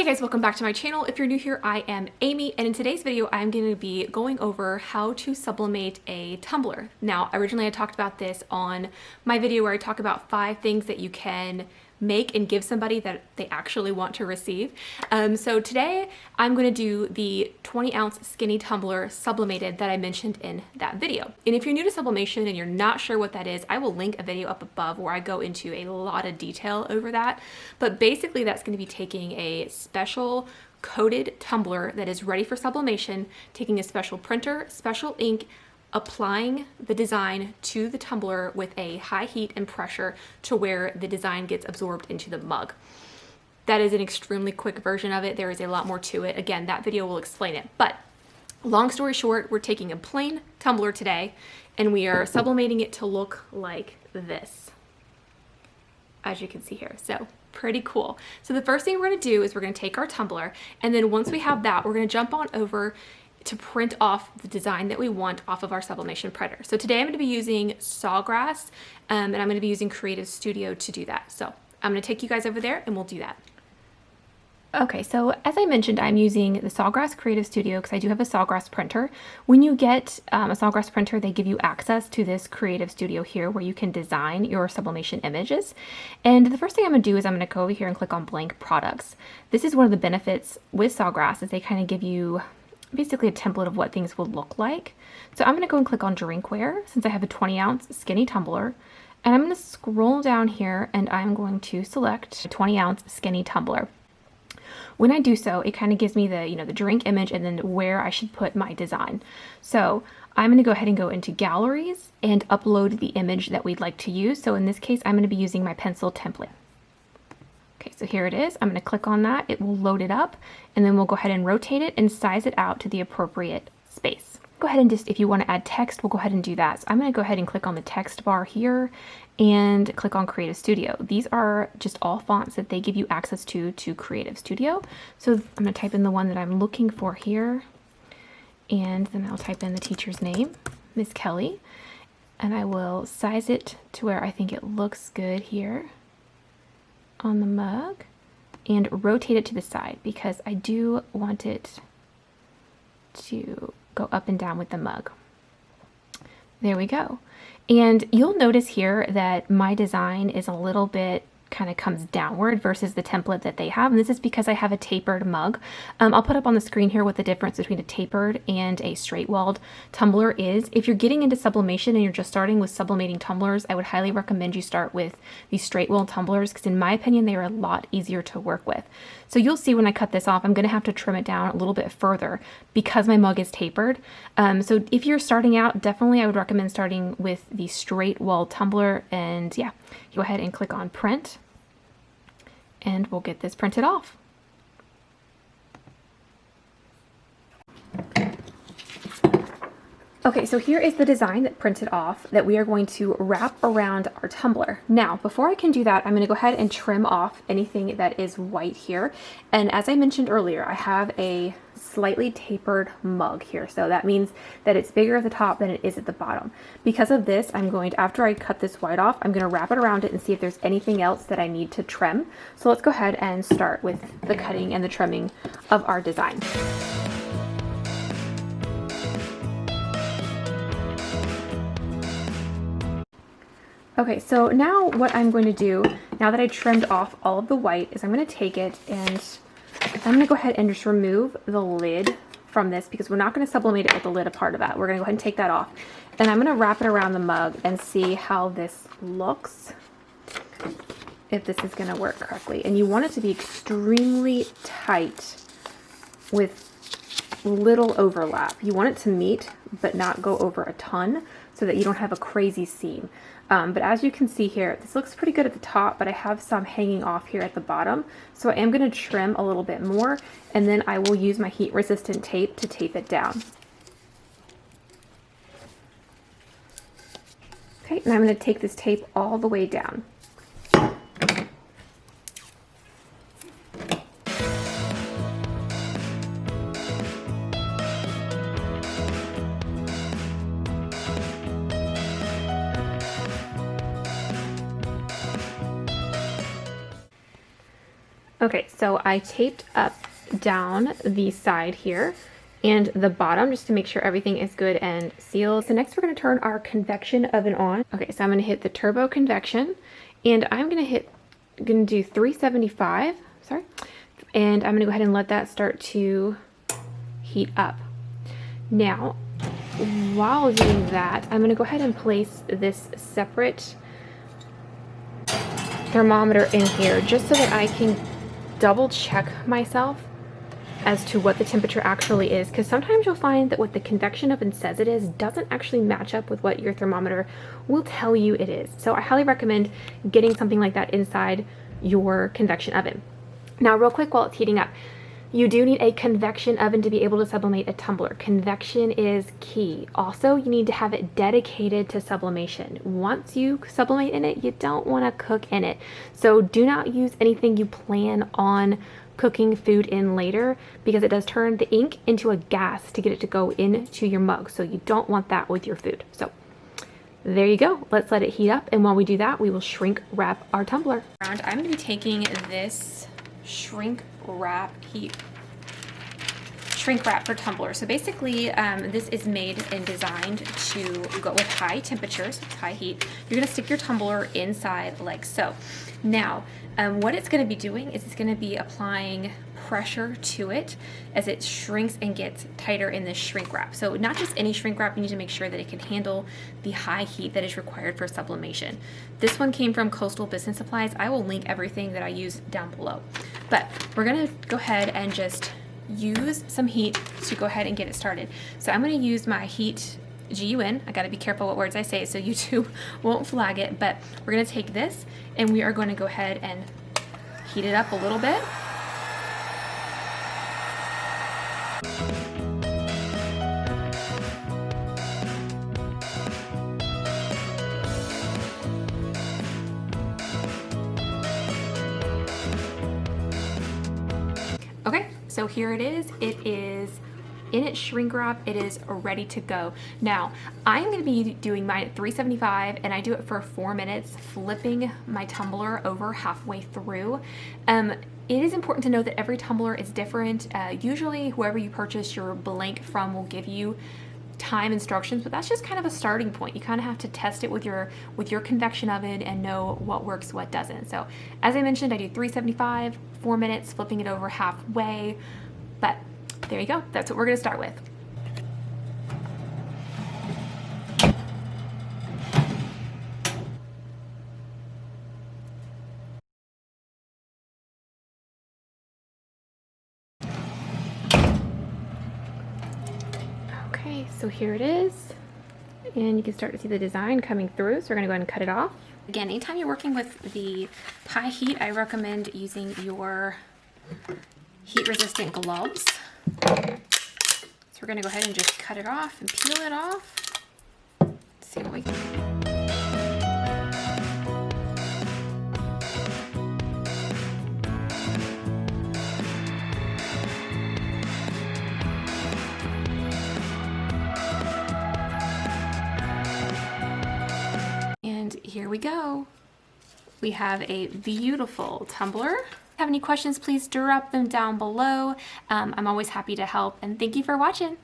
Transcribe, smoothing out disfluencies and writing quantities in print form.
Hey guys, welcome back to my channel. If you're new here, I am Amy, and in today's video, I'm going to be going over how to sublimate a tumbler. Now, originally I talked about this on my video where I talk about 5 things that you can make and give somebody that they actually want to receive. So today I'm going to do the 20-ounce skinny tumbler sublimated that I mentioned in that video. And if you're new to sublimation and you're not sure what that is, I will link a video up above where I go into a lot of detail over that. But basically that's going to be taking a special coated tumbler that is ready for sublimation, taking a special printer, special ink, applying the design to the tumbler with a high heat and pressure to where the design gets absorbed into the mug. That is an extremely quick version of it. There is a lot more to it. Again, that video will explain it. But long story short, we're taking a plain tumbler today and we are sublimating it to look like this, as you can see here. So pretty cool. So the first thing we're going to do is we're going to take our tumbler, and then once we have that, we're going to jump on over to print off the design that we want off of our sublimation printer. So today I'm going to be using Sawgrass, and I'm going to be using Creative Studio to do that. So I'm going to take you guys over there and we'll do that. Okay, so as I mentioned, I'm using the Sawgrass Creative Studio because I do have a Sawgrass printer. When you get a Sawgrass printer, they give you access to this Creative Studio here where you can design your sublimation images. And the first thing I'm going to do is I'm going to go over here and click on blank products. This is one of the benefits with Sawgrass is they kind of give you basically a template of what things will look like. So I'm going to go and click on drinkware since I have a 20-ounce skinny tumbler. And I'm going to scroll down here and I'm going to select a 20-ounce skinny tumbler. When I do so, it kind of gives me the, the drink image and then where I should put my design. So I'm going to go ahead and go into galleries and upload the image that we'd like to use. So in this case, I'm going to be using my pencil template. Okay, so here it is. I'm going to click on that. It will load it up, and then we'll go ahead and rotate it and size it out to the appropriate space. Go ahead and just, if you want to add text, we'll go ahead and do that. So I'm going to go ahead and click on the text bar here and click on Creative Studio. These are just all fonts that they give you access to Creative Studio. So I'm going to type in the one that I'm looking for here, and then I'll type in the teacher's name, Miss Kelly, and I will size it to where I think it looks good here on the mug and rotate it to the side because I do want it to go up and down with the mug. There we go. And you'll notice here that my design is a little bit kind of comes downward versus the template that they have, and this is because I have a tapered mug. I'll put up on the screen here what the difference between a tapered and a straight-walled tumbler is. If you're getting into sublimation and you're just starting with sublimating tumblers, I would highly recommend you start with these straight-walled tumblers because in my opinion they are a lot easier to work with. So you'll see when I cut this off, I'm going to have to trim it down a little bit further because my mug is tapered. So if you're starting out, definitely I would recommend starting with the straight-walled tumbler, and yeah, go ahead and click on print. And we'll get this printed off. Okay, so here is the design that printed off that we are going to wrap around our tumbler. Now, before I can do that, I'm going to go ahead and trim off anything that is white here. And as I mentioned earlier, I have a slightly tapered mug here. So that means that it's bigger at the top than it is at the bottom. Because of this, I'm going to, after I cut this white off, I'm going to wrap it around it and see if there's anything else that I need to trim. So let's go ahead and start with the cutting and the trimming of our design. Okay, so now what I'm going to do, now that I trimmed off all of the white, is I'm going to take it and I'm going to go ahead and just remove the lid from this because we're not going to sublimate it with the lid a part of that. We're going to go ahead and take that off. And I'm going to wrap it around the mug and see how this looks, if this is going to work correctly. And you want it to be extremely tight with little overlap. You want it to meet but not go over a ton so that you don't have a crazy seam. But as you can see here, this looks pretty good at the top, but I have some hanging off here at the bottom. So I am going to trim a little bit more, and then I will use my heat resistant tape to tape it down. Okay, and I'm going to take this tape all the way down. Okay, so so I taped up down the side here and the bottom just to make sure everything is good and sealed. So next we're going to turn our convection oven on. Okay, so I'm going to hit the turbo convection, and I'm going to do 375, and I'm going to go ahead and let that start to heat up. Now, while doing that, I'm going to go ahead and place this separate thermometer in here just so that I can double check myself as to what the temperature actually is, because sometimes you'll find that what the convection oven says it is doesn't actually match up with what your thermometer will tell you it is. So I highly recommend getting something like that inside your convection oven. Now, real quick, while it's heating up, you do need a convection oven to be able to sublimate a tumbler. Convection is key. Also, you need to have it dedicated to sublimation. Once you sublimate in it, you don't want to cook in it. So do not use anything you plan on cooking food in later, because it does turn the ink into a gas to get it to go into your mug. So you don't want that with your food. So there you go. Let's let it heat up. And while we do that, we will shrink wrap our tumbler. I'm going to be taking this shrink wrap for tumbler. So basically, this is made and designed to go with high temperatures, high heat. You're going to stick your tumbler inside like so. Now, what it's going to be doing is it's going to be applying pressure to it as it shrinks and gets tighter in this shrink wrap. So not just any shrink wrap, you need to make sure that it can handle the high heat that is required for sublimation. This one came from Coastal Business Supplies. I will link everything that I use down below. But we're going to go ahead and just use some heat to go ahead and get it started. So I'm going to use my heat GUN. I got to be careful what words I say so YouTube won't flag it, but we're going to take this and we are going to go ahead and heat it up a little bit. Okay, so here it is. It is in its shrink wrap. It is ready to go. Now, I'm going to be doing mine at 375, and I do it for 4 minutes, flipping my tumbler over halfway through. It is important to know that every tumbler is different. Usually, whoever you purchase your blank from will give you time instructions, but that's just kind of a starting point. You kind of have to test it with your convection oven and know what works, what doesn't. So as I mentioned, I do 375, 4 minutes, flipping it over halfway. But there you go. That's what we're going to start with. Okay, so here it is, and you can start to see the design coming through. So we're going to go ahead and cut it off. Again, anytime you're working with the high heat, I recommend using your heat-resistant gloves. So we're going to go ahead and just cut it off and peel it off. Let's see what we can. And here we go. We have a beautiful tumbler. Have any questions, please drop them down below. I'm always happy to help, and thank you for watching.